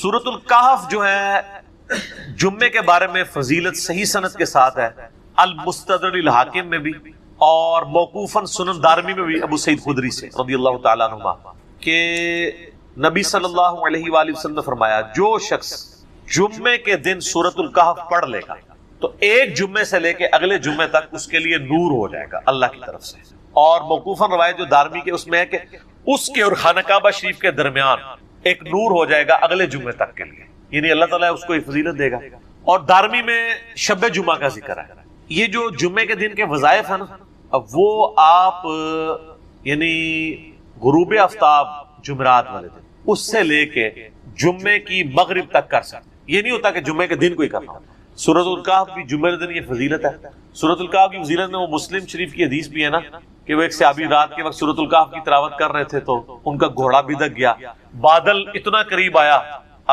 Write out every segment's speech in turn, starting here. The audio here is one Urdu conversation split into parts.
سورۃ الکہف جو ہے جمعے کے بارے میں فضیلت صحیح سند کے ساتھ ہے، المستدرک الحاکم میں بھی اور موقوفاً سنن دارمی میں بھی ابو سعید خدری سے رضی اللہ تعالیٰ عنہ کہ نبی صلی اللہ علیہ وآلہ وسلم نے فرمایا جو شخص جمعے کے دن سورۃ الکہف پڑھ لے گا تو ایک جمعے سے لے کے اگلے جمعے تک اس کے لیے نور ہو جائے گا اللہ کی طرف سے۔ اور موقوفاً روایت جو دارمی کے اس میں ہے کہ اس کے اور خانہ کعبہ شریف کے درمیان ایک نور ہو جائے گا اگلے جمعے تک کے لیے، یعنی اللہ تعالیٰ اس کو یہ فضیلت دے گا۔ اور دارمی میں شب جمعہ کا ذکر ہے۔ یہ جو جمعے کے دن کے وظائف ہیں نا، وہ آپ یعنی غروب آفتاب جمعرات والے دن اس سے لے کے جمعے کی مغرب تک کر سکتے، یہ نہیں ہوتا کہ جمعے کے دن کو ہی کرنا۔ سورۃ الکہف بھی جمعے کے دن یہ فضیلت ہے۔ سورۃ الکہف کی فضیلت میں وہ مسلم شریف کی حدیث بھی ہے نا کہ وہ ایک صحابی رات کے وقت سورۃ الکہف کی تلاوت کر رہے تھے تو ان کا گھوڑا بھدک گیا، بادل اتنا قریب آیا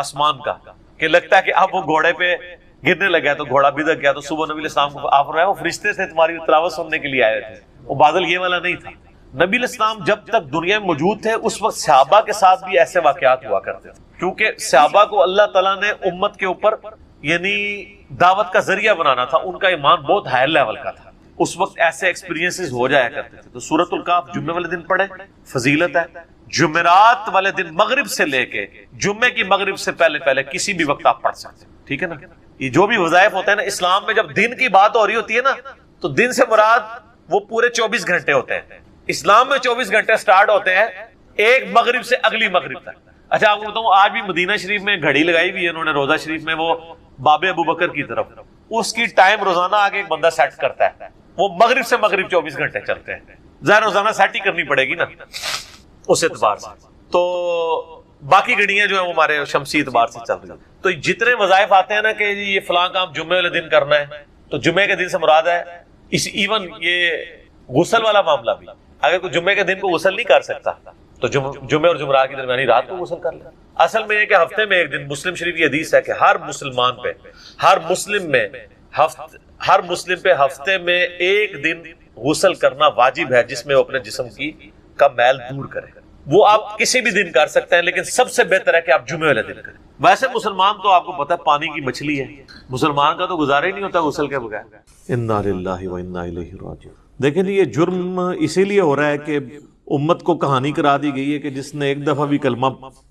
آسمان کا کہ لگتا ہے کہ اب وہ گھوڑے پہ گرنے لگا تو گھوڑا بھدک گیا۔ تو صبح نبی علیہ السلام کو آپ وہ فرشتے تھے تمہاری تلاوت سننے کے لیے آئے تھے، وہ بادل یہ والا نہیں تھا۔ نبی علیہ السلام جب تک دنیا میں موجود تھے اس وقت صحابہ کے ساتھ بھی ایسے واقعات ہوا کرتے تھے، کیونکہ صحابہ کو اللہ تعالیٰ نے امت کے اوپر یعنی دعوت کا ذریعہ بنانا تھا، ان کا ایمان بہت ہائی لیول کا تھا، اس وقت ایسے ایکسپیرینسز ہو جایا کرتے تھے۔ تو سورۃ الکہف جمعے والے دن پڑھے، فضیلت ہے۔ جمعرات والے دن مغرب سے لے کے جمعے کی مغرب سے پہلے پہلے کسی بھی وقت آپ پڑھ سکتے ہیں، ٹھیک ہے نا۔ یہ جو بھی وظائف ہوتے ہیں نا اسلام میں، جب دن کی بات ہو رہی ہوتی ہے نا تو دن سے مراد وہ پورے 24 گھنٹے ہوتے ہیں۔ اسلام میں 24 گھنٹے سٹارٹ ہوتے ہیں ایک مغرب سے اگلی مغرب تک۔ اچھا آپ کو بتاؤں، آج بھی مدینہ شریف میں گھڑی لگائی ہوئی ہے انہوں نے روضہ شریف میں، وہ باب ابو بکر کی طرف، اس کی ٹائم روزانہ آگے ایک بندہ سیٹ کرتا ہے، وہ مغرب سے مغرب 24 گھنٹے چلتے ہیں۔ ظاہر روزانہ سیٹ ہی کرنی پڑے گی نا اس اعتبار سے، تو باقی گھڑیاں جو ہیں وہ ہمارے شمسی اعتبار سے چل رہی ہیں۔ تو جتنے وظائف آتے ہیں نا کہ یہ فلاں کام جمعے والے دن کرنا ہے، تو جمعے کے دن سے مراد ہے اس ایون یہ غسل والا معاملہ بھی، اگر کوئی جمعے کے دن کو غسل نہیں کر سکتا تو جمعے اور جمعرات کی درمیانی رات کو غسل کر لے۔ اصل میں یہ کہ ہفتے میں ایک دن، مسلم شریف کی حدیث ہے کہ ہر مسلمان پہ ہر مسلم پہ ہفتے میں ایک دن غسل کرنا واجب ہے، جس میں وہ اپنے جسم کا میل دور کرے۔ وہ آپ کسی بھی دن کر سکتے ہیں لیکن سب سے بہتر ہے کہ آپ جمعے والے دن کریں۔ ویسے مسلمان تو آپ کو پتہ ہے پانی کی مچھلی ہے، مسلمان کا تو گزارا ہی نہیں ہوتا غسل کے بغیر۔ انا للہ و انا الیہ راجعون۔ دیکھیں یہ جرم اسی لیے ہو رہا ہے کہ امت کو کہانی کرا دی گئی ہے کہ جس نے ایک دفعہ بھی کلمہ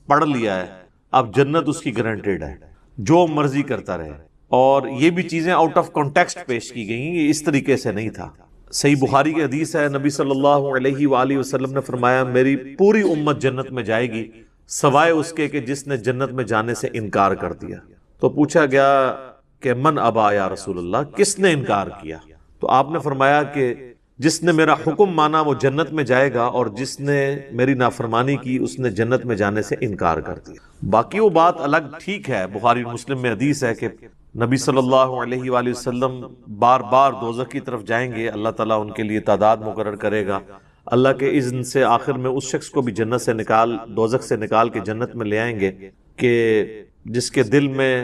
پڑھ لیا ہے اب جنت اس کی گارنٹیڈ ہے، جو مرضی کرتا رہے۔ اور یہ بھی چیزیں آؤٹ آف کانٹیکسٹ پیش کی گئی ہیں، یہ اس طریقے سے نہیں تھا۔ صحیح بخاری کی حدیث ہے، نبی صلی اللہ علیہ وآلہ وسلم نے فرمایا میری پوری امت جنت میں جائے گی سوائے اس کے کہ جس نے جنت میں جانے سے انکار کر دیا۔ تو پوچھا گیا کہ من ابا یا رسول اللہ، کس نے انکار کیا؟ تو آپ نے فرمایا کہ جس نے میرا حکم مانا وہ جنت میں جائے گا، اور جس نے میری نافرمانی کی اس نے جنت میں جانے سے انکار کر دیا۔ باقی وہ بات الگ ٹھیک ہے، بخاری اور مسلم میں حدیث ہے کہ نبی صلی اللہ علیہ وآلہ وسلم بار بار دوزخ کی طرف جائیں گے، اللہ تعالیٰ ان کے لیے تعداد مقرر کرے گا، اللہ کے اذن سے آخر میں اس شخص کو بھی جنت سے دوزخ سے نکال کے جنت میں لے آئیں گے کہ جس کے دل میں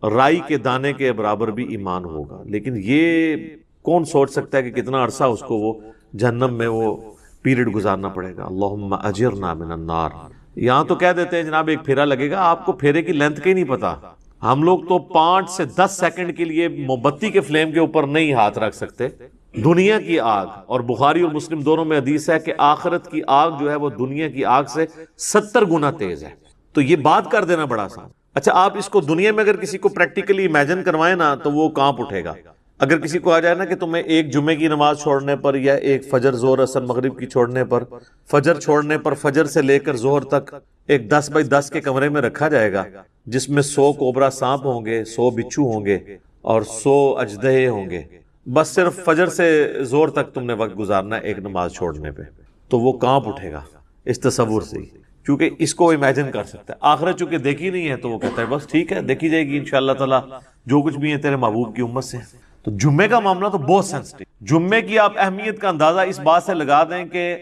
رائی کے دانے کے برابر بھی ایمان ہوگا۔ لیکن یہ کون سوچ سکتا ہے کہ کتنا عرصہ اس کو وہ جہنم میں وہ پیریڈ گزارنا پڑے گا۔ اللہم اجرنا من النار۔ یہاں تو کہہ دیتے ہیں جناب ایک پھیرا لگے گا، آپ کو پھیرے کی لینتھ کا ہی نہیں پتا۔ ہم لوگ تو 5 سے 10 سیکنڈ کے لیے موم بتی کے فلیم کے اوپر نہیں ہاتھ رکھ سکتے۔ دنیا کی آگ، اور بخاری اور مسلم دونوں میں حدیث ہے کہ آخرت کی آگ جو ہے وہ دنیا کی آگ سے 70 گنا تیز ہے۔ تو یہ بات کر دینا بڑا آسان۔ اچھا آپ اس کو دنیا میں اگر کسی کو پریکٹیکلی امیجن کروائیں نا تو وہ کانپ اٹھے گا۔ اگر کسی کو آ جائے نا کہ تمہیں ایک جمعے کی نماز چھوڑنے پر یا ایک فجر ظہر اثر مغرب کی چھوڑنے پر، فجر چھوڑنے پر فجر سے لے کر ظہر تک ایک 10 بائی 10 کے کمرے میں رکھا جائے گا جس میں 100 کوبرا سانپ ہوں گے، 100 بچھو ہوں گے اور 100 اژدہے ہوں گے، بس صرف فجر سے ظہر تک تم نے وقت گزارنا ہے ایک نماز چھوڑنے پہ، تو وہ کانپ اٹھے گا اس تصور سے ہی، کیونکہ اس کو امیجن کر سکتا ہے۔ آخرت چونکہ دیکھی نہیں ہے تو وہ کہتا ہے بس ٹھیک ہے دیکھی جائے گی انشاءاللہ تعالیٰ، جو کچھ بھی ہے تیرے محبوب کی امت سے۔ تو جمعے کا معاملہ تو بہت سینسٹیو۔ جمعے کی آپ اہمیت کا اندازہ اس بات سے لگا دیں کہ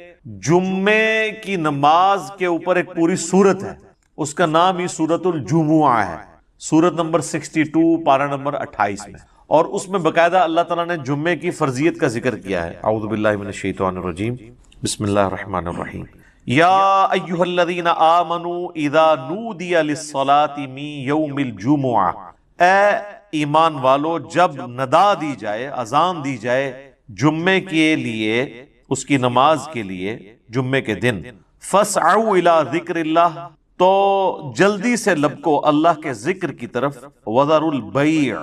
جمعے کی نماز کے اوپر ایک پوری سورت ہے، اس کا نام ہی سورۃ الجمعہ ہے، سورت نمبر 62 پارہ نمبر 28 میں، اور اس میں باقاعدہ اللہ تعالیٰ نے جمعے کی فرضیت کا ذکر کیا ہے۔ اعوذ باللہ من الشیطان الرجیم، بسم اللہ الرحمن الرحیم۔ یا ایھا الذین آمنوا اذا نودی للصلاۃ من یوم الجمعہ، اے ایمان والو جب ندا دی جائے، اذان دی جائے جمعے کے لیے، اس کی نماز کے لیے جمعے کے دن، فاسعوا الی ذکر اللہ، تو جلدی سے لبکو اللہ کے ذکر کی طرف، وذروا البیع،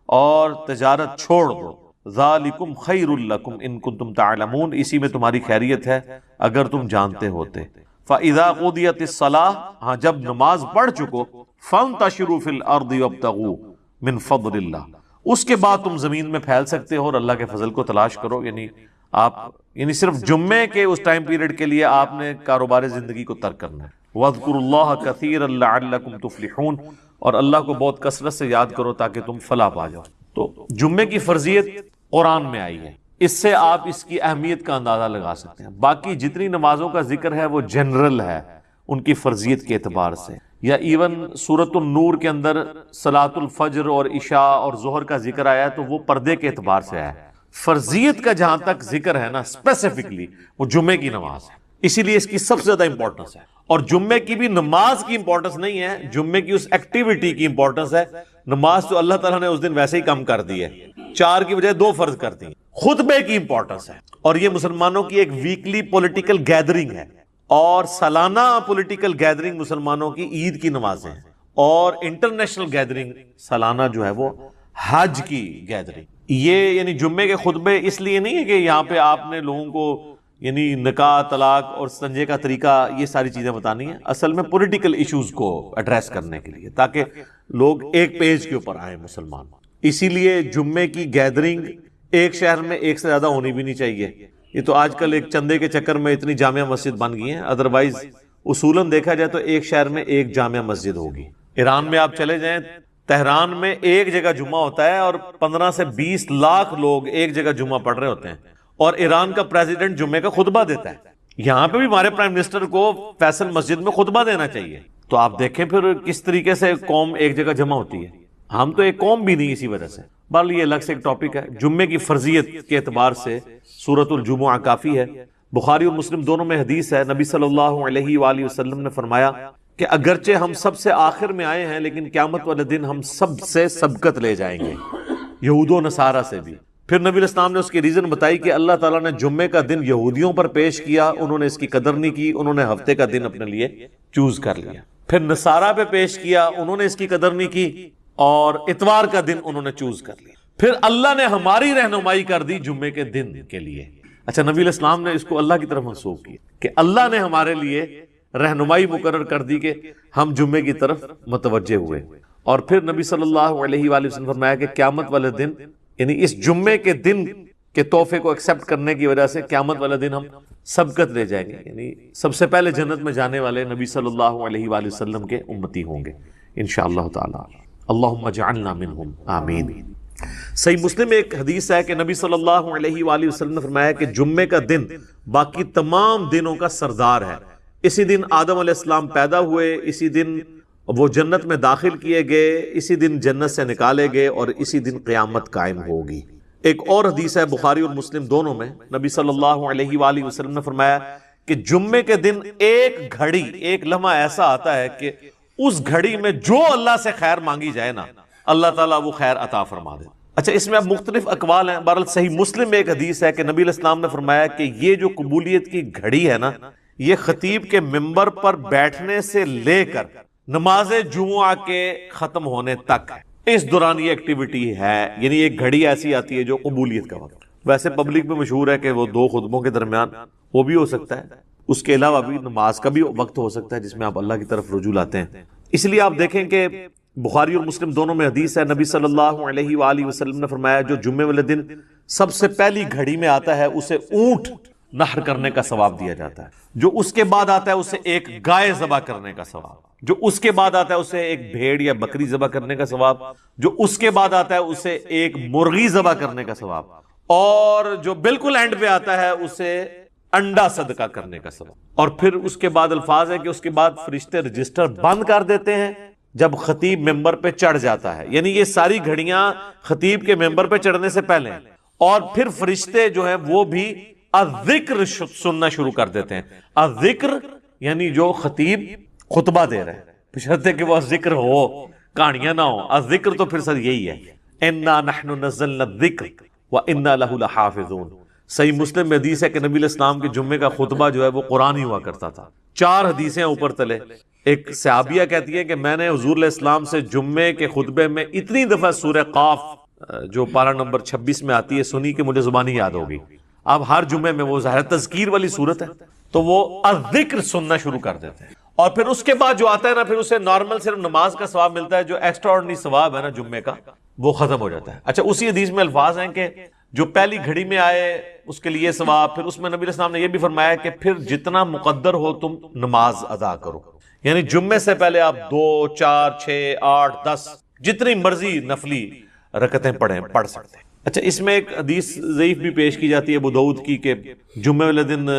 اور تجارت چھوڑ دو، ذالکم خیر لکم ان کنتم تعلمون، اسی میں تمہاری خیریت ہے اگر تم جانتے ہوتے۔ فاذا قضیت الصلاۃ، ہاں جب نماز پڑھ چکو، فانتشروا فی الارض وابتغوا من فضل اللہ، اس کے بعد تم زمین میں پھیل سکتے ہو اور اللہ کے فضل کو تلاش کرو۔ یعنی صرف جمعے کے اس ٹائم پیریڈ کے لیے آپ نے کاروبار زندگی کو ترک کرنا ہے۔ وَاذْكُرُوا اللَّهَ كَثِيرًا لَعَلَّكُمْ تُفْلِحُونَ، اور اللہ کو بہت کثرت سے یاد کرو تاکہ تم فلاح پا جاؤ۔ تو جمعے کی فرضیت قرآن میں آئی ہے، اس سے آپ اس کی اہمیت کا اندازہ لگا سکتے ہیں۔ باقی جتنی نمازوں کا ذکر ہے وہ جنرل ہے ان کی فرضیت کے اعتبار سے، یا ایون سورۃ النور کے اندر صلاۃ الفجر اور عشاء اور ظہر کا ذکر آیا ہے تو وہ پردے کے اعتبار سے آیا ہے۔ فرضیت کا جہاں تک ذکر ہے نا اسپیسیفکلی، وہ جمعے کی نماز ہے، اسی لیے اس کی سب سے زیادہ امپورٹنس ہے۔ اور جمعے کی بھی نماز کی امپورٹنس نہیں ہے، جمعے کی اس ایکٹیویٹی کی امپورٹنس ہے۔ نماز تو اللہ تعالیٰ نے اس دن ویسے ہی کم کر دی ہے، 4 کی بجائے 2 فرض کر دی۔ خطبے کی امپورٹنس ہے، اور یہ مسلمانوں کی ایک ویکلی پولیٹیکل گیدرنگ ہے، اور سالانہ پولیٹیکل گیدرنگ مسلمانوں کی عید کی نمازیں ہیں، اور انٹرنیشنل گیدرنگ سالانہ جو ہے وہ حج کی گیدرنگ۔ یہ یعنی جمعے کے خطبے اس لیے نہیں ہے کہ یہاں پہ آپ نے لوگوں کو یعنی نکاح، طلاق اور استنجے کا طریقہ، یہ ساری چیزیں بتانی ہیں، اصل میں پولیٹیکل ایشوز کو ایڈریس کرنے کے لیے، تاکہ لوگ ایک پیج کے اوپر آئیں مسلمان۔ اسی لیے جمعے کی گیدرنگ ایک شہر میں ایک سے زیادہ ہونی بھی نہیں چاہیے۔ یہ تو آج کل ایک چندے کے چکر میں اتنی جامع مسجد بن گئی ہیں، ادروائز اصولاً دیکھا جائے تو ایک شہر میں ایک جامع مسجد ہوگی۔ ایران میں آپ چلے جائیں، تہران میں ایک جگہ جمعہ ہوتا ہے اور 15 سے 20 لاکھ لوگ ایک جگہ جمعہ پڑھ رہے ہوتے ہیں، اور ایران کا پریزیڈنٹ جمعے کا خطبہ دیتا ہے۔ یہاں پہ بھی ہمارے پرائم منسٹر کو فیصل مسجد میں خطبہ دینا چاہیے۔ تو آپ دیکھیں پھر کس طریقے سے قوم ایک جگہ جمع ہوتی ہے۔ ہم تو ایک قوم بھی نہیں اسی وجہ سے۔ بہرحال یہ الگ سے ایک ٹاپک ہے۔ جمعے کی فرضیت کے اعتبار سے سورۃ الجمعہ کافی ہے۔ بخاری اور مسلم دونوں میں حدیث ہے، نبی صلی اللہ علیہ وآلہ وسلم نے فرمایا کہ اگرچہ ہم سب سے آخر میں آئے ہیں لیکن قیامت والے دن ہم سب سے سبقت لے جائیں گے، یہود و نصارہ سے بھی۔ پھر نبی علیہ السلام نے اس کی ریزن بتائی کہ اللہ تعالیٰ نے جمعے کا دن یہودیوں پر پیش کیا، انہوں نے اس کی قدر نہیں کی، انہوں نے ہفتے کا دن اپنے لیے چوز کر لیا۔ پھر نصارہ پہ پیش کیا، انہوں نے اس کی قدر نہیں کی، اور اتوار کا دن انہوں نے چوز کر لیا۔ پھر اللہ نے ہماری رہنمائی کر دی جمعے کے دن کے لیے۔ اچھا، نبی علیہ السلام نے اس کو اللہ کی طرف منسوب کیا کہ اللہ نے ہمارے لیے رہنمائی مقرر کر دی کہ ہم جمعے کی طرف متوجہ ہوئے۔ اور پھر نبی صلی اللہ علیہ وآلہ وسلم فرمایا کہ قیامت والے دن، یعنی اس جمعے کے دن کے تحفے کو ایکسپٹ کرنے کی وجہ سے قیامت والے دن ہم سبقت لے جائیں گے، یعنی سب سے پہلے جنت میں جانے والے نبی صلی اللہ علیہ وآلہ وسلم کے امتی ہوں گے انشاءاللہ تعالی۔ اللہم اجعلنا منہم، آمین۔ صحیح مسلم میں ایک حدیث ہے کہ نبی صلی اللہ علیہ وآلہ وسلم نے فرمایا کہ جمعے کا دن باقی تمام دنوں کا سردار ہے۔ اسی دن آدم علیہ السلام پیدا ہوئے، اسی دن وہ جنت میں داخل کیے گئے، اسی دن جنت سے نکالے گئے، اور اسی دن قیامت قائم ہوگی۔ ایک اور حدیث ہے بخاری اور مسلم دونوں میں، نبی صلی اللہ علیہ وآلہ وسلم نے فرمایا کہ جمعے کے دن ایک گھڑی، ایک لمحہ ایسا آتا ہے کہ اس گھڑی میں جو اللہ سے خیر مانگی جائے نا، اللہ تعالیٰ وہ خیر عطا فرما دے۔ اچھا، اس میں اب مختلف اقوال ہیں۔ بہرحال صحیح مسلم میں ایک حدیث ہے کہ نبی علیہ السلام نے فرمایا کہ یہ جو قبولیت کی گھڑی ہے نا، یہ خطیب کے منبر پر بیٹھنے سے لے کر نماز جمعہ کے ختم ہونے تک ہے، اس دوران یہ ایکٹیویٹی ہے۔ یعنی ایک گھڑی ایسی آتی ہے جو قبولیت کا وقت، ویسے پبلک میں مشہور ہے کہ وہ 2 خطبوں کے درمیان وہ بھی ہو سکتا ہے، اس کے علاوہ بھی نماز کا بھی وقت ہو سکتا ہے جس میں آپ اللہ کی طرف رجوع لاتے ہیں۔ اس لیے آپ دیکھیں کہ بخاری اور مسلم دونوں میں حدیث ہے، نبی صلی اللہ علیہ وآلہ وسلم نے فرمایا جو جمعے والے دن سب سے پہلی گھڑی میں آتا ہے اسے اونٹ نحر کرنے کا ثواب دیا جاتا ہے، جو اس کے بعد آتا ہے اسے ایک گائے ذبح کرنے کا ثواب، جو اس کے بعد آتا ہے اسے ایک بھیڑ یا بکری ذبح کرنے کا ثواب، جو اس کے بعد آتا ہے اسے ایک مرغی ذبح کرنے کا ثواب، اور جو بالکل اینڈ پہ آتا ہے اسے انڈا صدقہ کرنے کا ثواب۔ اور پھر اس کے بعد الفاظ ہے کہ اس کے بعد فرشتے رجسٹر بند کر دیتے ہیں جب خطیب ممبر پہ چڑھ جاتا ہے، یعنی یہ ساری گھڑیاں خطیب کے ممبر پہ چڑھنے سے پہلے ہیں، اور پھر فرشتے جو ہیں وہ بھی الذکر سننا شروع کر دیتے ہیں. الذکر یعنی جو خطیب خطبہ دے رہے ہیں، بشرطے کہ وہ ذکر ہو، کہانیاں نہ ہو. الذکر تو پھر سر یہی ہے، انا نحن نزلنا الذکر وانا له لحافظون. صحیح مسلم میں حدیث ہے کہ نبی علیہ السلام کے جمعے کا خطبہ جو ہے وہ قرآن ہی ہوا کرتا تھا. 4 حدیثیں اوپر تلے. ایک صحابیہ کہتی ہے کہ میں نے حضور علیہ السلام سے جمعے کے خطبے میں اتنی دفعہ سورہ قاف جو پارہ نمبر 26 میں آتی ہے سنی کہ مجھے زبانی یاد ہوگی. اب ہر جمعے میں وہ ظاہر تذکیر والی صورت ہے تو وہ الذکر سننا شروع کر دیتے ہیں. اور پھر اس کے بعد جو آتا ہے نا، پھر اسے نارمل صرف نماز کا ثواب ملتا ہے، جو ایکسٹرا آرڈنری ثواب ہے نا جمعے کا وہ ختم ہو جاتا ہے. اچھا، اسی حدیث میں الفاظ ہیں کہ جو پہلی گھڑی میں آئے اس کے لیے ثواب. پھر اس میں نبی علیہ السلام نے یہ بھی فرمایا کہ پھر جتنا مقدر ہو تم نماز ادا کرو. یعنی جمعے سے پہلے آپ 2 4 6 8 10 جتنی مرضی نفلی رکعتیں پڑھ سکتے ہیں. اچھا، اس میں ایک حدیث ضعیف بھی پیش کی جاتی ہے ابو داؤد کی کہ جمعے والے دن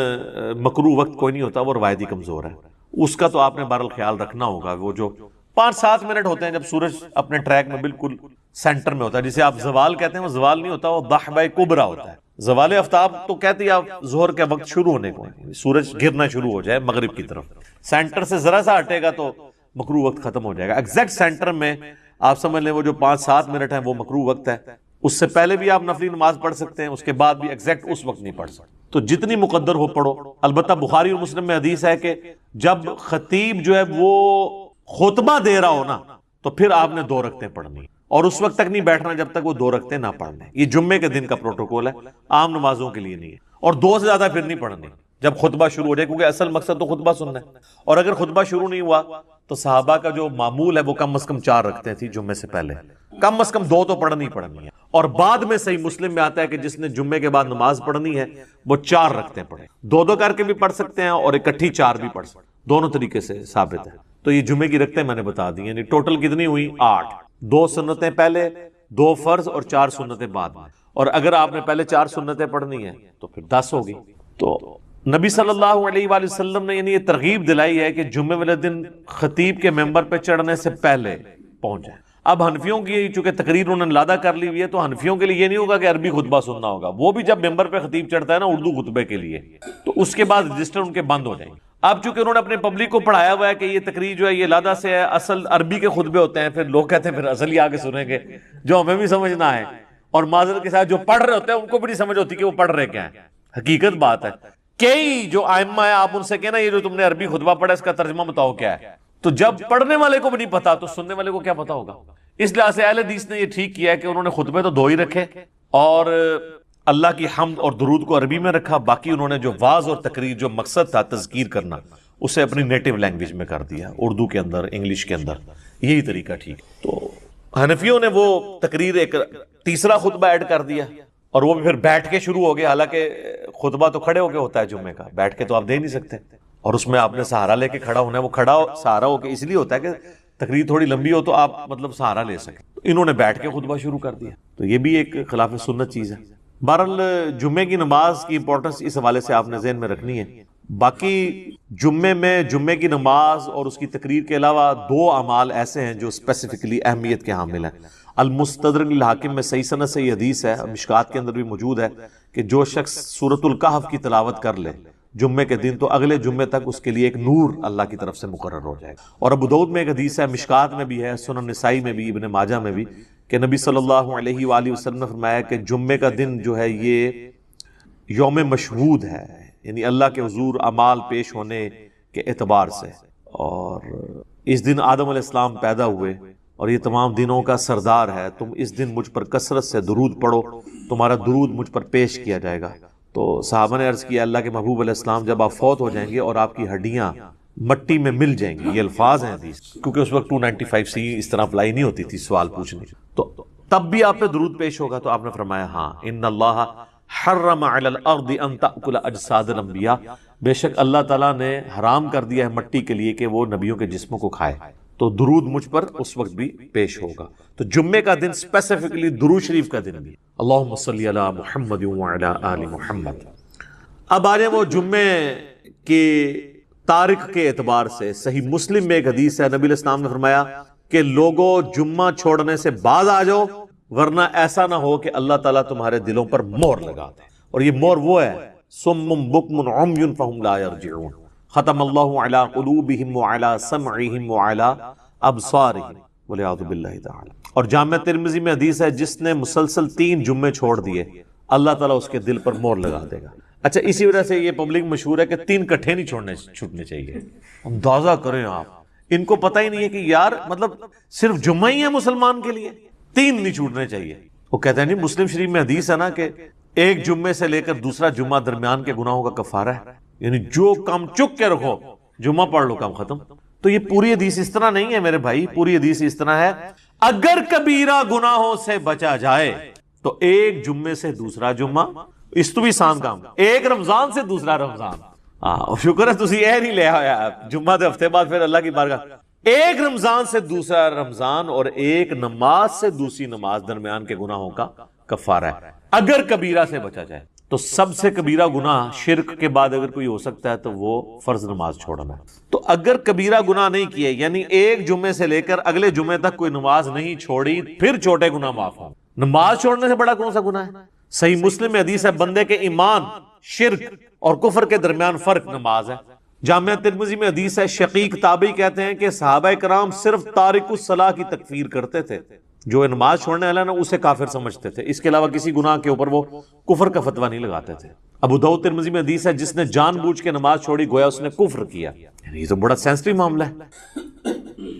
مکروہ وقت کوئی نہیں ہوتا، وہ روایتی کمزور ہے. اس کا تو آپ نے بہرحال خیال رکھنا ہوگا. وہ جو 5-7 منٹ ہوتے ہیں جب سورج اپنے ٹریک میں بالکل سینٹر میں ہوتا ہے، جسے آپ زوال کہتے ہیں، وہ زوال نہیں ہوتا، وہ ضحبہ کبریٰ ہوتا ہے. زوال آفتاب تو کہتے ہیں آپ ظہر کے وقت شروع ہونے کو، سورج گرنا شروع ہو جائے مغرب کی طرف، سینٹر سے ذرا سا ہٹے گا تو مکروہ وقت ختم ہو جائے گا. ایگزیکٹ سینٹر میں آپ سمجھ لیں وہ جو 5-7 منٹ ہیں وہ مکروہ وقت ہے. اس سے پہلے بھی آپ نفلی نماز پڑھ سکتے ہیں، اس کے بعد بھی ایگزیکٹ اس وقت نہیں پڑھ سکتے. تو جتنی مقدر ہو پڑھو. البتہ بخاری اور مسلم میں حدیث ہے کہ جب خطیب جو ہے وہ خطبہ دے رہا ہو نا تو پھر آپ نے 2 رکعتیں پڑھنی، اور اس وقت تک نہیں بیٹھنا جب تک وہ 2 رکعتیں نہ پڑھنے. یہ جمعے کے دن کا پروٹوکول ہے، عام نمازوں کے لیے نہیں ہے. اور 2 سے زیادہ پھر نہیں پڑھنی جب خطبہ شروع ہو جائے، کیونکہ اصل مقصد تو خطبہ سننا ہے. اور اگر خطبہ شروع نہیں ہوا تو صحابہ کا جو معمول ہے وہ کم از کم 4 رکھتے تھی جمعے سے پہلے، کم از کم 2 تو پڑھنی ہے. اور بعد میں صحیح مسلم میں آتا ہے کہ جس نے جمعے کے بعد نماز پڑھنی ہے وہ 4 رکھتے پڑھے. 2 کر کے بھی پڑھ سکتے ہیں اور اکٹھی 4 بھی پڑھ سکتے ہیں، دونوں طریقے سے ثابت ہے. تو یہ جمعے کی رکعتیں میں نے بتا دی، یعنی ٹوٹل کتنی ہوئی؟ 8. 2 سنتیں پہلے، 2 فرض اور 4 سنتیں بعد میں. اور اگر آپ نے پہلے 4 سنتیں پڑھنی ہیں تو پھر 10 ہوگی. تو نبی صلی اللہ علیہ وآلہ وسلم نے یعنی یہ ترغیب دلائی ہے کہ جمعے والے دن خطیب کے ممبر پہ چڑھنے سے پہلے پہنچ جائیں. اب حنفیوں کی چونکہ تقریر انہوں نے لادہ کر لی ہوئی ہے تو حنفیوں کے لیے یہ نہیں ہوگا کہ عربی خطبہ سننا ہوگا. وہ بھی جب ممبر پہ خطیب چڑھتا ہے نا اردو خطبے کے لیے تو اس کے بعد رجسٹر ان کے بند ہو جائیں گے. اب چونکہ انہوں نے اپنے پبلک کو پڑھایا ہوا ہے کہ یہ تقریر جو ہے یہ لادہ سے ہے، اصل عربی کے خطبے ہوتے ہیں، پھر لوگ کہتے ہیں پھر اصل ہی آگے سنیں گے جو ہمیں بھی سمجھنا ہے. اور معذرت کے ساتھ جو پڑھ رہے ہوتے ہیں ان کو بھی نہیں سمجھ ہوتی کہ وہ پڑھ رہے کیا ہیں. حقیقت بات ہے، کئی جو ائمہ ہے آپ ان سے کہنا یہ جو تم نے عربی خطبہ پڑھا اس کا ترجمہ بتاؤ کیا ہے. تو جب پڑھنے والے کو بھی نہیں پتا تو سننے والے کو کیا پتا ہوگا. اس لحاظ سے اہل حدیث نے یہ ٹھیک کیا ہے کہ انہوں نے خطبے تو 2 ہی رکھے اور اللہ کی حمد اور درود کو عربی میں رکھا، باقی انہوں نے جو واعظ اور تقریر جو مقصد تھا تذکیر کرنا اسے اپنی نیٹو لینگویج میں کر دیا، اردو کے اندر، انگلش کے اندر. یہی طریقہ ٹھیک. تو حنفیوں نے وہ تقریر ایک تیسرا خطبہ ایڈ کر دیا اور وہ بھی پھر بیٹھ کے شروع ہو گیا. حالانکہ خطبہ تو کھڑے ہو کے ہوتا ہے جمعے کا، بیٹھ کے تو آپ دے نہیں سکتے. اور اس میں آپ نے سہارا لے کے کھڑا ہونا ہے. وہ کھڑا سہارا ہو کے اس لیے ہوتا ہے کہ تقریر تھوڑی لمبی ہو تو آپ مطلب سہارا لے سکیں. انہوں نے بیٹھ کے خطبہ شروع کر دیا تو یہ بھی ایک خلاف سنت چیز ہے. بہرحال جمعے کی نماز کی امپورٹنس اس حوالے سے آپ نے ذہن میں رکھنی ہے. باقی جمعے میں جمعے کی نماز اور اس کی تقریر کے علاوہ 2 اعمال ایسے ہیں جو اسپیسیفکلی اہمیت کے حامل ہیں. المستدرک للحاکم میں صحیح سند سے یہ حدیث ہے، مشکات کے اندر بھی موجود ہے، کہ جو شخص سورۃ الکہف کی تلاوت کر لے جمعے کے دن تو اگلے جمعے تک اس کے لیے ایک نور اللہ کی طرف سے مقرر ہو جائے گا. اور ابو داؤد میں ایک حدیث ہے، مشکات میں بھی ہے، سنن نسائی میں بھی، ابن ماجہ میں بھی، کہ نبی صلی اللہ علیہ وآلہ وسلم نے فرمایا کہ جمعے کا دن جو ہے یہ یوم مشہود ہے، یعنی اللہ کے حضور اعمال پیش ہونے کے اعتبار سے. اور اس دن آدم علیہ السلام پیدا ہوئے اور یہ تمام دنوں کا سردار ہے. تم اس دن مجھ پر کثرت سے درود پڑھو، تمہارا درود مجھ پر پیش کیا جائے گا. تو صحابہ نے عرض کیا اللہ کے محبوب علیہ السلام جب آپ فوت ہو جائیں گے اور آپ کی ہڈیاں مٹی میں مل جائیں گی، یہ الفاظ ہیں حدیث، کیونکہ اس وقت 295 اس طرح اپلائی نہیں ہوتی تھی سوال پوچھنے، تو تب بھی آپ پہ درود پیش ہوگا. تو آپ نے فرمایا ہاں، ان اللہ حرم علی الارض ان تأکل اجساد الانبیاء، بے شک اللہ تعالیٰ نے حرام کر دیا ہے مٹی کے لیے کہ وہ نبیوں کے جسموں کو کھائے. تو درود مجھ پر اس وقت بھی پیش ہوگا. تو جمعے کا دن اسپیسیفکلی درود شریف کا دن بھی. اللہم صلی علی محمد وعلی آل محمد. اب آ جائیں وہ جمعے کے تاریخ کے اعتبار سے. صحیح مسلم میں ایک حدیث ہے، نبی علیہ السلام نے فرمایا کہ لوگوں جمعہ چھوڑنے سے باز آ جاؤ ورنہ ایسا نہ ہو کہ اللہ تعالیٰ تمہارے دلوں پر مہر لگا دے. اور یہ مہر وہ ہے صم بکم عمی فہم لا یرجعون ختم اللہ علی قلوبہم وعلی سمعہم وعلی ابصارہم والعیاذ باللہ تعالی۔ اور جامع ترمذی میں حدیث ہے جس نے مسلسل 3 جمعے چھوڑ دیے اللہ تعالیٰ اس کے دل پر مہر لگا دے گا۔ اچھا اسی وجہ سے یہ پبلک مشہور ہے کہ 3 کٹھے نہیں چھوٹنے چاہیے۔ اندازہ کریں آپ، ان کو پتہ ہی نہیں ہے کہ یار مطلب صرف جمعہ ہی ہے مسلمان کے لیے، 3 نہیں چھوٹنے چاہیے۔ وہ کہتے ہیں نہیں مسلم شریف میں حدیث ہے نا کہ ایک جمعے سے لے کر دوسرا جمعہ درمیان کے گناہوں کا کفارہ ہے، یعنی جو کام چک کے رکھو جمعہ پڑھ لو کام ختم۔ تو یہ پوری حدیث اس طرح نہیں ہے میرے بھائی، پوری حدیث اس طرح ہے اگر کبیرہ گناہوں سے بچا جائے تو ایک جمعے سے دوسرا جمعہ، اس تو بھی آسان کام، ایک رمضان سے دوسرا رمضان، شکر ہے تسی یہ نہیں لے آیا جمعہ دے ہفتے بعد پھر اللہ کی بارگاہ، ایک رمضان سے دوسرا رمضان اور ایک نماز سے دوسری نماز درمیان کے گناہوں کا کفارہ ہے اگر کبیرہ سے بچا جائے۔ تو سب سے کبیرہ گناہ شرک کے بعد اگر کوئی ہو سکتا ہے تو وہ فرض نماز چھوڑنا ہے۔ تو اگر کبیرہ گناہ نہیں کیے، یعنی ایک جمعے سے لے کر اگلے جمعے تک کوئی نماز نہیں چھوڑی، پھر چھوٹے گناہ معاف ہوں۔ نماز چھوڑنے سے بڑا کون سا گناہ ہے؟ صحیح مسلم میں حدیث ہے بندے کے ایمان، شرک اور کفر کے درمیان فرق نماز ہے۔ جامعہ ترمذی میں حدیث ہے شقیق تابعی کہتے ہیں کہ صحابہ کرام صرف تارک الصلاح کی تکفیر کرتے تھے، جو نماز چھوڑنے والا نا اسے کافر سمجھتے تھے، اس کے علاوہ کسی گناہ کے اوپر وہ کفر کا فتویٰ نہیں لگاتے تھے۔ ابو داؤد ترمذی میں حدیث ہے جس نے جان بوجھ کے نماز چھوڑی گویا اس نے کفر کیا، یعنی یہ تو بڑا سینسٹیو معاملہ ہے،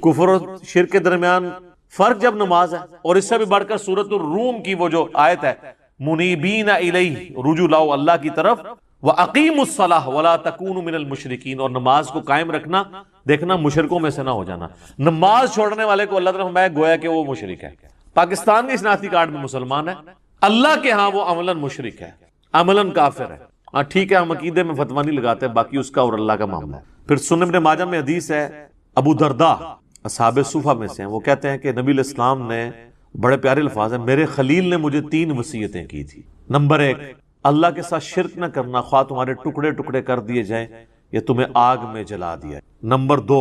کفر اور شرک کے درمیان فرق جب نماز ہے۔ اور اس سے بھی بڑھ کر سورۃ الروم کی وہ جو آیت ہے منیبین الیہ، رجوع لاؤ اللہ کی طرف، وَأَقِيمُوا الصَّلَاةَ وَلَا تَكُونُوا مِنَ الْمُشْرِكِينَ، اور نماز کو قائم رکھنا، دیکھنا مشرکوں میں سے نہ ہو جانا۔ نماز چھوڑنے والے کو اللہ تعالیٰ فرمایا گویا کہ وہ مشرک ہے۔ پاکستان کے شناختی کارڈ میں مسلمان ہے، اللہ کے ہاں وہ عملاً مشرک ہے، عملاً کافر ہے۔ ہاں ٹھیک ہے ہم عقیدے میں فتویٰ نہیں لگاتے، باقی اس کا اور اللہ کا معاملہ ہے۔ پھر سنن ابن ماجہ میں حدیث ہے ابو درداء اصحاب صفہ میں سے ہیں، وہ کہتے ہیں کہ نبی علیہ السلام نے بڑے پیارے الفاظ ہیں، میرے خلیل نے مجھے 3 وصیتیں کی تھی۔ نمبر 1، اللہ کے ساتھ شرک نہ کرنا، خواہ تمہارے ٹکڑے ٹکڑے کر دیے جائیں یا تمہیں آگ میں جلا دیا۔ نمبر 2،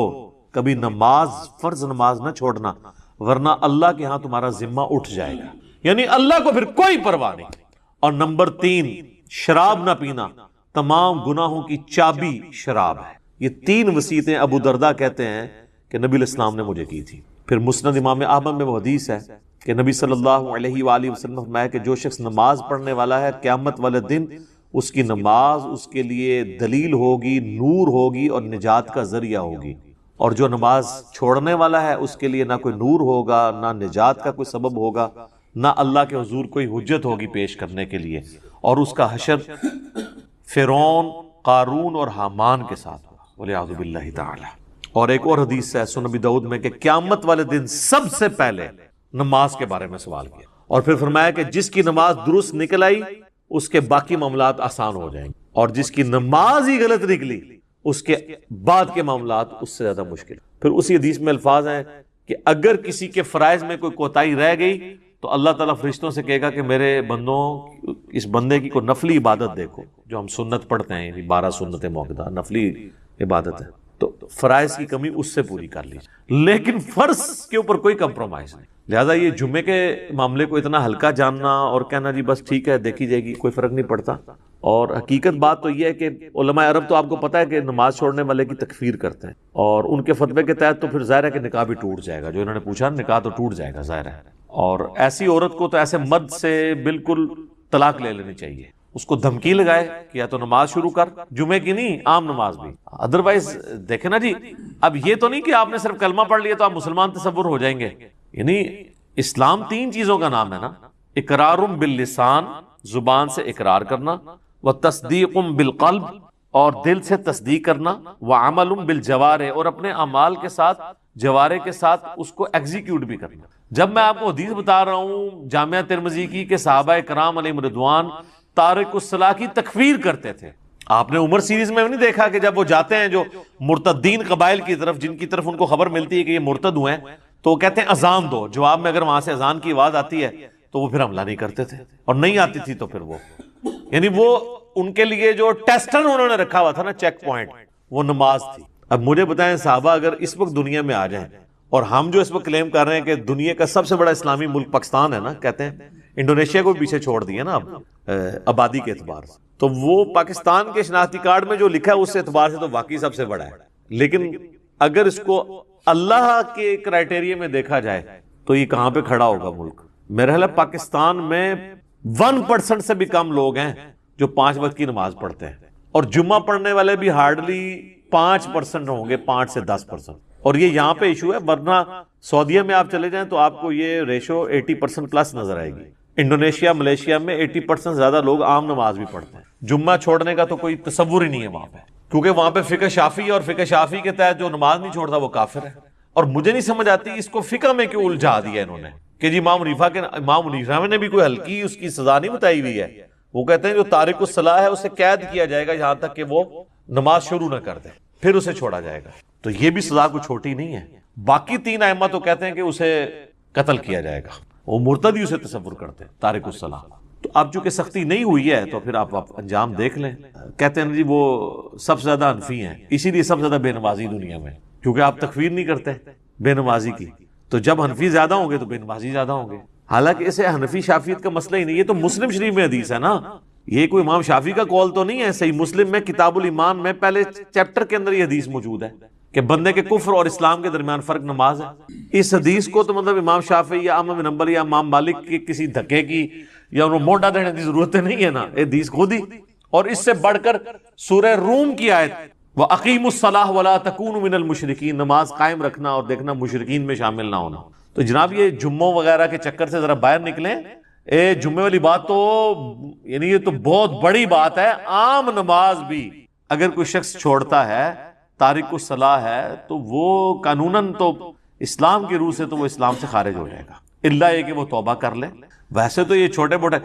کبھی نماز، فرض نماز نہ چھوڑنا ورنہ اللہ کے ہاں تمہارا ذمہ اٹھ جائے گا، یعنی اللہ کو پھر کوئی پرواہ نہیں۔ اور نمبر 3، شراب نہ پینا، تمام گناہوں کی چابی شراب ہے۔ یہ 3 وصیتیں ابو درداء کہتے ہیں کہ نبی علیہ السلام نے مجھے کی تھی۔ پھر مسند امام احمد میں وہ حدیث ہے کہ نبی صلی اللہ علیہ وآلہ وسلم فرمایا کہ جو شخص نماز پڑھنے والا ہے قیامت والے دن اس کی نماز اس کے لیے دلیل ہوگی، نور ہوگی اور نجات کا ذریعہ ہوگی، اور جو نماز چھوڑنے والا ہے اس کے لیے نہ کوئی نور ہوگا، نہ نجات کا کوئی سبب ہوگا، نہ اللہ کے حضور کوئی حجت ہوگی پیش کرنے کے لیے، اور اس کا حشر فرعون، قارون اور حامان کے ساتھ ہوگا والعیاذ باللہ تعالی۔ اور ایک اور حدیث ہے سنن ابی داؤد میں کہ قیامت والے دن سب سے پہلے نماز کے بارے میں سوال کیا، اور پھر فرمایا کہ جس کی نماز درست نکل آئی اس کے باقی معاملات آسان ہو جائیں گے، اور جس کی نماز ہی غلط نکلی اس کے بعد کے معاملات اس سے زیادہ مشکل۔ پھر اسی حدیث میں الفاظ ہیں کہ اگر کسی کے فرائض میں کوئی کوتاہی رہ گئی تو اللہ تعالیٰ فرشتوں سے کہے گا کہ میرے بندوں اس بندے کی کوئی نفلی عبادت دیکھو، جو ہم سنت پڑھتے ہیں، یعنی 12 سنت موقدہ نفلی عبادت ہے، تو فرائض کی کمی اس سے پوری کر لیجیے، لیکن فرض کے اوپر کوئی کمپرومائز نہیں۔ لہٰذا یہ جمعے کے معاملے کو اتنا ہلکا جاننا اور کہنا جی بس ٹھیک ہے دیکھی جائے گی، کوئی فرق نہیں پڑتا۔ اور حقیقت بات تو یہ ہے کہ علماء عرب تو آپ کو پتہ ہے کہ نماز چھوڑنے والے کی تکفیر کرتے ہیں، اور ان کے فتوے کے تحت تو پھر ظاہر ہے کہ نکاح بھی ٹوٹ جائے گا، جو انہوں نے پوچھا نکاح تو ٹوٹ جائے گا ظاہر ہے۔ اور ایسی عورت کو تو ایسے مرد سے بالکل طلاق لے لینی چاہیے، اس کو دھمکی لگائے کہ یا تو نماز شروع کر، جمعے کی نہیں عام نماز بھی، ادروائز دیکھیں نا جی، اب یہ تو نہیں کہ آپ نے صرف کلمہ پڑھ لیا تو آپ مسلمان تصور ہو جائیں گے، یعنی اسلام 3 چیزوں کا نام ہے نا، اقرار باللسان، زبان سے اقرار کرنا، وتصدیق بالقلب، اور دل سے تصدیق کرنا، وعمل بالجوارح، اور اپنے اعمال کے ساتھ، جوارح کے ساتھ اس کو ایگزیکیوٹ بھی کرنا۔ جب میں آپ کو حدیث بتا رہا ہوں جامعہ ترمذی کی کہ صحابہ کرام علیہم رضوان تارک الصلاح کی تکفیر کرتے تھے، آپ نے عمر سیریز میں نہیں دیکھا کہ جب وہ جاتے ہیں جو مرتدین قبائل کی طرف، جن کی طرف ان کو خبر ملتی ہے کہ یہ مرتد ہوئے ہیں، تو وہ کہتے ہیں اذان دو، جواب میں اگر وہاں سے اذان کی آواز آتی ہے تو وہ پھر حملہ نہیں کرتے تھے، اور نہیں آتی تھی تو پھر وہ، یعنی وہ ان کے لیے جو ٹیسٹر انہوں نے رکھا ہوا تھا نا، چیک پوائنٹ، وہ نماز تھی۔ اب مجھے بتائیں صحابہ اگر اس وقت دنیا میں آ جائیں، اور ہم جو اس وقت کلیم کر رہے ہیں کہ دنیا کا سب سے بڑا اسلامی ملک پاکستان ہے نا، کہتے ہیں انڈونیشیا کو بھی پیچھے چھوڑ دیا نا اب آبادی کے اعتبار سے، تو وہ پاکستان کے شناختی کارڈ میں جو لکھا ہے اس اعتبار سے تو واقعی سب سے بڑا ہے، لیکن اگر اس کو اللہ کے کرائٹیریا میں دیکھا جائے تو یہ کہاں پہ کھڑا ہوگا ملک؟ میرا خیال ہے پاکستان میں 1% سے بھی کم لوگ ہیں جو 5 وقت کی نماز پڑھتے ہیں، اور جمعہ پڑھنے والے بھی ہارڈلی 5% ہوں گے، 5 سے 10%، اور یہ یہاں پہ ایشو ہے، ورنہ سعودیہ میں آپ چلے جائیں تو آپ کو یہ ریشو 80% پلس نظر آئے گی۔ انڈونیشیا، ملیشیا میں 80% زیادہ لوگ عام نماز بھی پڑھتے ہیں، جمعہ چھوڑنے کا تو کوئی تصور ہی نہیں ہے وہاں پہ، کیونکہ وہاں پہ فقہ شافعی ہے، اور فقہ شافعی کے تحت جو نماز نہیں چھوڑتا وہ کافر ہے۔ اور مجھے نہیں سمجھ آتی اس کو فقہ میں کیوں الجھا دیا انہوں نے کہ جی امام حنیفہ نے بھی کوئی ہلکی اس کی سزا نہیں بتائی ہوئی ہے، وہ کہتے ہیں جو تارک الصلاح ہے اسے قید کیا جائے گا یہاں تک کہ وہ نماز شروع نہ کر دے، پھر اسے چھوڑا جائے گا، تو یہ بھی سزا کوئی چھوٹی نہیں ہے۔ باقی 3 ائمہ تو کہتے ہیں کہ اسے قتل کیا جائے گا، وہ مرتدی اسے تصور کرتے ہیں تارک الصلاح۔ تو اب چونکہ سختی نہیں ہوئی ہے تو پھر آپ انجام دیکھ لیں۔ کہتے ہیں جی وہ سب سے زیادہ حنفی ہیں، اسی لیے سب سے زیادہ بے نمازی دنیا میں، کیونکہ آپ تکفیر نہیں کرتے بے نمازی کی، تو جب حنفی زیادہ ہوں گے تو بے نمازی زیادہ ہوں گے۔ حالانکہ اسے حنفی شافعیت کا مسئلہ ہی نہیں، یہ تو مسلم شریف میں حدیث ہے نا، یہ کوئی امام شافعی کا قول تو نہیں ہے۔ صحیح مسلم میں کتاب الایمان میں پہلے چیپٹر کے اندر یہ حدیث موجود ہے کہ بندے کے کفر اور اسلام کے درمیان فرق نماز ہے۔ اس حدیث کو تو مطلب امام شافعی یا احمد بن حنبل یا امام مالک کی کسی دھکے کی یا انہوں موڈا دینے کی ضرورت نہیں ہے نا، یہ حدیث خود ہی۔ اور اس سے بڑھ کر سورہ روم کی آیت وَأَقِيمُوا الصَّلَاةَ وَلَا تَكُونُوا مِنَ الْمُشْرِكِينَ، نماز قائم رکھنا اور دیکھنا مشرکین میں شامل نہ ہونا۔ تو جناب یہ جمعوں وغیرہ کے چکر سے ذرا باہر نکلیں، جمعے والی بات تو یعنی یہ تو بہت بڑی بات ہے۔ عام نماز بھی اگر کوئی شخص چھوڑتا ہے، تارک الصلاح ہے، تو وہ قانوناً تو اسلام کی روح سے تو وہ اسلام سے خارج ہو جائے گا، الا یہ کہ وہ توبہ کر لے۔ ویسے تو یہ چھوٹے موٹے،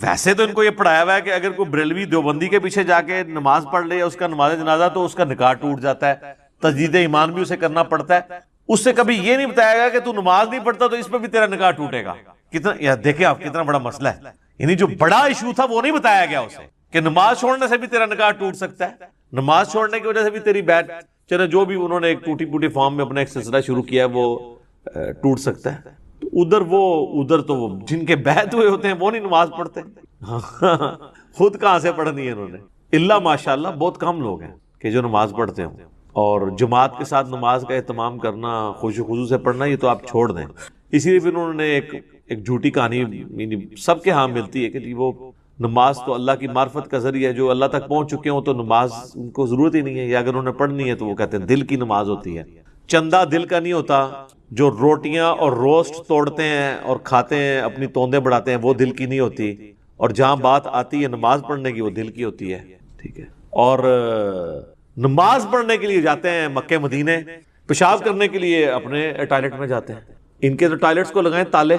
ویسے تو ان کو یہ پڑھایا ہوا ہے کہ اگر کوئی بریلوی دیوبندی کے پیچھے جا کے نماز پڑھ لے یا اس کا نماز جنازہ تو اس کا نکاح ٹوٹ جاتا ہے، تجدید ایمان بھی اسے کرنا پڑتا ہے۔ اس سے کبھی یہ نہیں بتایا گیا کہ تو نماز نہیں پڑھتا تو اس پہ بھی تیرا نکاح ٹوٹے گا۔ کتنا یا دیکھیں آپ کتنا بڑا مسئلہ ہے، یعنی جو بڑا ایشو تھا وہ نہیں بتایا گیا اسے کہ نماز چھوڑنے سے بھی تیرا نکاح ٹوٹ سکتا ہے، نماز چھوڑنے کی وجہ سے بھی تیری بیعت، چلے جو بھی انہوں نے ایک ٹوٹی پوٹی فارم میں اپنا ایک سلسلہ شروع کیا ہے وہ ٹوٹ سکتا ہے۔ تو ادھر تو وہ جن کے بیعت ہوئے ہوتے ہیں وہ نہیں نماز پڑھتے، خود کہاں سے پڑھنی ہے انہوں نے؟ اللہ ماشاءاللہ بہت کم لوگ ہیں کہ جو نماز پڑھتے ہوں، اور جماعت کے ساتھ نماز کا اہتمام کرنا، خشوع و خضوع سے پڑھنا، یہ تو آپ چھوڑ دیں۔ اسی لیے پھر انہوں نے ایک جھوٹی کہانی سب کے ہاں ملتی ہے کہ جی وہ نماز تو اللہ کی معرفت کا ذریعہ ہے، جو اللہ تک پہنچ چکے ہوں تو نماز ان کو ضرورت ہی نہیں ہے، یا اگر انہوں نے پڑھنی ہے تو وہ کہتے ہیں دل کی نماز ہوتی ہے۔ چندہ دل کا نہیں ہوتا، جو روٹیاں اور روسٹ توڑتے ہیں اور کھاتے ہیں، اپنی توندے بڑھاتے ہیں، وہ دل کی نہیں ہوتی، اور جہاں بات آتی ہے نماز پڑھنے کی وہ دل کی ہوتی ہے، ٹھیک ہے۔ اور نماز پڑھنے کے لیے جاتے ہیں مکے مدینے، پیشاب کرنے کے لیے اپنے ٹوائلٹ میں جاتے ہیں، ان کے تو ٹوائلٹس کو لگائیں تالے،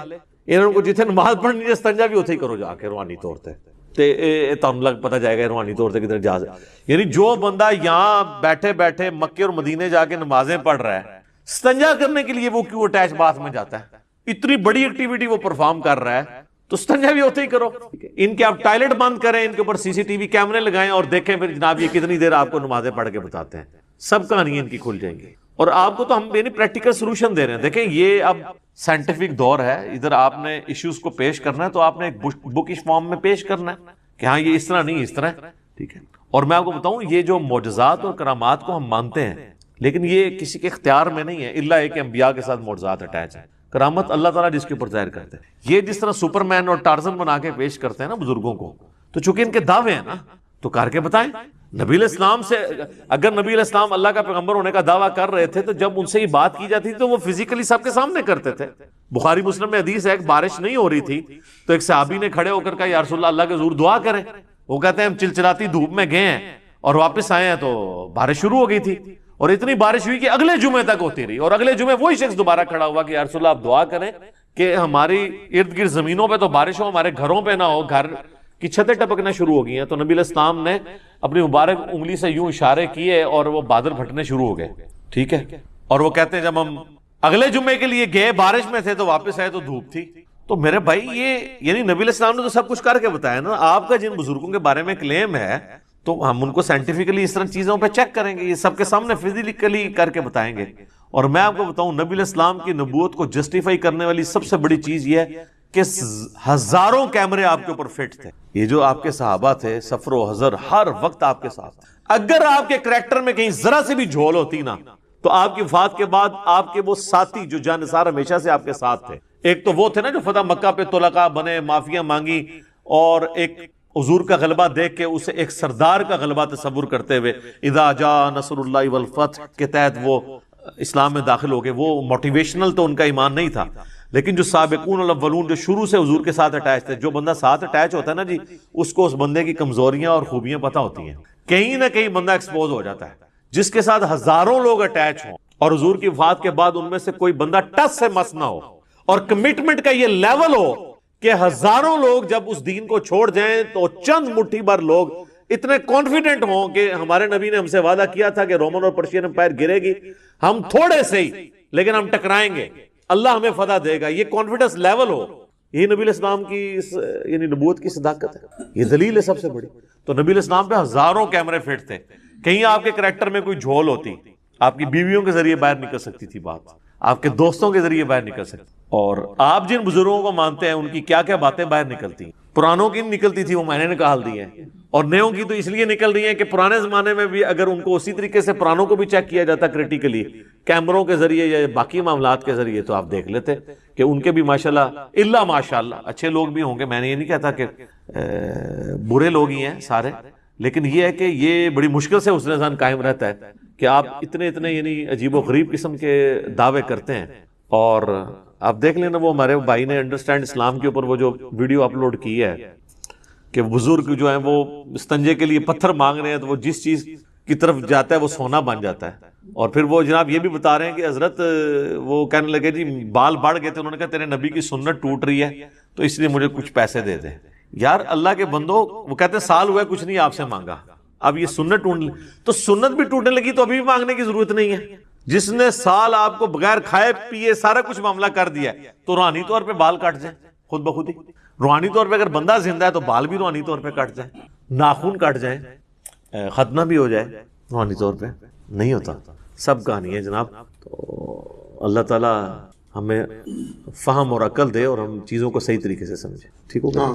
انہوں کو جتنے نماز پڑھنی ہے استنجا بھی اتھے ہی کرو جا کے روحانی طور تے تم لگ پتہ جائے گا روحانی طور تے کدھر جا ہے۔ یعنی جو بندہ یہاں بیٹھے بیٹھے مکے اور مدینے جا کے نمازیں پڑھ رہا ہے، استنجا کرنے کے لیے وہ کیوں اٹیچ باتھ میں جاتا ہے؟ اتنی بڑی ایکٹیویٹی وہ پرفارم کر رہا ہے تو استنجا بھی ہوتے ہی کرو۔ ان کے آپ ٹوائلٹ بند کریں، ان کے اوپر CCTV کیمرے لگائیں اور دیکھیں پھر جناب یہ کتنی دیر آپ کو نمازیں پڑھ کے بتاتے ہیں، سب کہانیاں ان کی کھل جائیں گی۔ اور آپ کو تو ہم یعنی پریکٹیکل سولوشن دے رہے ہیں۔ دیکھیں یہ اب سائنٹیفک دور ہے، ادھر آپ نے ایشوز کو پیش کرنا ہے تو آپ نے ایک بکش فارم میں پیش کرنا ہے کہ ہاں یہ اس طرح نہیں، اس طرح، ٹھیک ہے۔ اور میں آپ کو بتاؤں یہ جو معجزات اور کرامات کو ہم مانتے ہیں، لیکن یہ کسی کے اختیار میں نہیں ہے، الا ایک انبیاء کے ساتھ معجزات اٹیچ ہیں۔ کرامت اللہ تعالیٰ جس کے اوپر ظاہر کرتے ہیں۔ یہ جس طرح سپرمین اور ٹارزن بنا کے پیش کرتے ہیں نا بزرگوں کو، تو چونکہ ان کے دعوے ہیں نا تو کر کے بتائیں۔ نبی علیہ السلام سے اگر نبی علیہ السلام اللہ کا پیغمبر ہونے کا دعویٰ کر رہے تھے تو جب ان سے یہ بات کی جاتی تھی تو وہ فزیکلی سب کے سامنے کرتے تھے۔ بخاری مسلم میں حدیث ہے، ایک بارش نہیں ہو رہی تھی تو ایک صحابی نے کھڑے ہو کر کہا یا رسول اللہ، اللہ کے حضور دعا کریں۔ وہ کہتے ہیں ہم چلچلاتی دھوپ میں گئے ہیں اور واپس آئے ہیں تو بارش شروع ہو گئی تھی، اور اتنی بارش ہوئی کہ اگلے جمعے تک ہوتی رہی، اور اگلے جمعے وہی شخص دوبارہ کھڑا ہوا کہ یا رسول اللہ آپ دعا کریں کہ ہماری ارد گرد زمینوں پہ تو بارش ہو، ہمارے گھروں پہ نہ ہو، گھر کی چھتیں ٹپکنا شروع ہو گئی ہیں۔ تو نبی علیہ السلام نے اپنی مبارک انگلی سے یوں اشارے کیے اور وہ بادل پھٹنے شروع ہو گئے، ٹھیک ہے۔ اور وہ کہتے ہیں جب ہم اگلے جمعے کے لیے گئے بارش میں تھے تو واپس آئے تو دھوپ تھی۔ تو میرے بھائی یہ یعنی نبی علیہ السلام نے تو سب کچھ کر کے بتایا نا۔ آپ کا جن بزرگوں کے بارے میں کلیم ہے تو ہم ان کو سائنٹیفکلی اس طرح چیزوں پہ چیک کریں گے، یہ سب کے سامنے فزیکلی کر کے بتائیں گے۔ اور میں آپ کو بتاؤں نبی علیہ السلام کی نبوت کو جسٹیفائی کرنے والی سب سے بڑی چیز یہ ہے کہ ہزاروں کیمرے آپ کے اوپر فٹ تھے. یہ جو آپ کے صحابہ تھے سفر و حضر ہر وقت آپ کے ساتھ. اگر آپ کے کریکٹر میں کہیں ذرا سے بھی جھول ہوتی نا تو آپ کی وفات کے بعد آپ کے وہ ساتھی جو جانثار ہمیشہ سے آپ کے ساتھ تھے، ایک تو وہ تھے نا جو فتح مکہ پہ طلقاء بنے، معافیاں مانگی، اور ایک حضور کا غلبہ دیکھ کے اسے ایک سردار کا غلبہ تصور کرتے ہوئے اذا جاء نصر اللہ والفتح کے تحت وہ اسلام میں داخل ہو گئے. وہ موٹیویشنل تو ان کا ایمان نہیں تھا، لیکن جو سابقون الاولون جو شروع سے حضور کے ساتھ اٹیچ تھے، جو بندہ ساتھ اٹیچ ہوتا ہے نا جی، اس کو اس بندے کی کمزوریاں اور خوبیاں پتہ ہوتی ہیں. کہیں نہ کہیں بندہ ایکسپوز ہو جاتا ہے. جس کے ساتھ ہزاروں لوگ اٹیچ ہوں اور حضور کی وفات کے بعد ان میں سے کوئی بندہ ٹس سے مس نہ ہو، اور کمٹمنٹ کا یہ لیول ہو کہ ہزاروں لوگ جب اس دین کو چھوڑ جائیں تو چند مٹھی بھر لوگ اتنے کانفیڈنٹ ہوں کہ ہمارے نبی نے ہم سے وعدہ کیا تھا کہ رومن اور پرشین امپائر گرے گی، ہم تھوڑے سے ہی لیکن ہم ٹکرائیں گے، اللہ ہمیں فتح دے گا. یہ کانفیڈنس لیول ہو، یہ نبی علیہ السلام کی یعنی نبوت کی صداقت ہے. یہ دلیل ہے سب سے بڑی. تو نبی علیہ السلام پہ ہزاروں کیمرے فٹ تھے. کہیں آپ کے کریکٹر میں کوئی جھول ہوتی، آپ کی بیویوں کے ذریعے باہر نکل سکتی تھی بات، آپ کے دوستوں کے ذریعے باہر نکل سکتی. اور آپ جن بزرگوں کو مانتے ہیں ان کی کیا کیا باتیں باہر نکلتی ہیں. پرانوں کی نکلتی تھی، وہ میں نے نکال دی ہیں، اور نیوں کی تو اس لیے نکل رہی ہیں کہ پرانے زمانے میں بھی اگر ان کو اسی طریقے سے پرانوں کو بھی چیک کیا جاتا کریٹیکلی کیمروں کے ذریعے یا باقی معاملات کے ذریعے تو آپ دیکھ لیتے کہ ان کے بھی ماشاءاللہ الا ماشاءاللہ اچھے لوگ بھی ہوں گے. میں نے یہ نہیں کہتا کہ برے لوگ ہی ہیں سارے، لیکن یہ ہے کہ یہ بڑی مشکل سے حسن ظن قائم رہتا ہے کہ آپ اتنے یعنی عجیب و غریب قسم کے دعوے کرتے ہیں. اور آپ دیکھ لینا وہ ہمارے بھائی نے انڈرسٹینڈ اسلام کے اوپر وہ جو ویڈیو اپلوڈ کی ہے کہ بزرگ جو ہیں وہ استنجے کے لیے پتھر مانگ رہے ہیں تو وہ جس چیز کی طرف جاتا ہے وہ سونا بن جاتا ہے. اور پھر وہ جناب یہ بھی بتا رہے ہیں کہ حضرت وہ کہنے لگے جی بال بڑھ گئے تھے، انہوں نے کہا تیرے نبی کی سنت ٹوٹ رہی ہے تو اس لیے مجھے کچھ پیسے دے دے. یار اللہ کے بندو، وہ کہتے ہیں سال ہوا ہے کچھ نہیں آپ سے مانگا، اب یہ سنت ٹوٹنے تو سنت بھی ٹوٹنے لگی تو ابھی بھی مانگنے کی ضرورت نہیں ہے. جس نے سال آپ کو بغیر کھائے پیے سارا کچھ معاملہ کر دیا ہے تو روحانی طور پہ بال کٹ جائیں خود بخود ہی. روحانی طور پہ اگر بندہ زندہ ہے تو بال بھی روحانی طور پہ کٹ جائیں، ناخن کٹ جائیں، ختنہ بھی ہو جائے، روحانی طور پہ نہیں ہوتا. سب کہانی ہے جناب. تو اللہ تعالی ہمیں فہم اور عقل دے اور ہم چیزوں کو صحیح طریقے سے سمجھیں. ٹھیک ہوگا.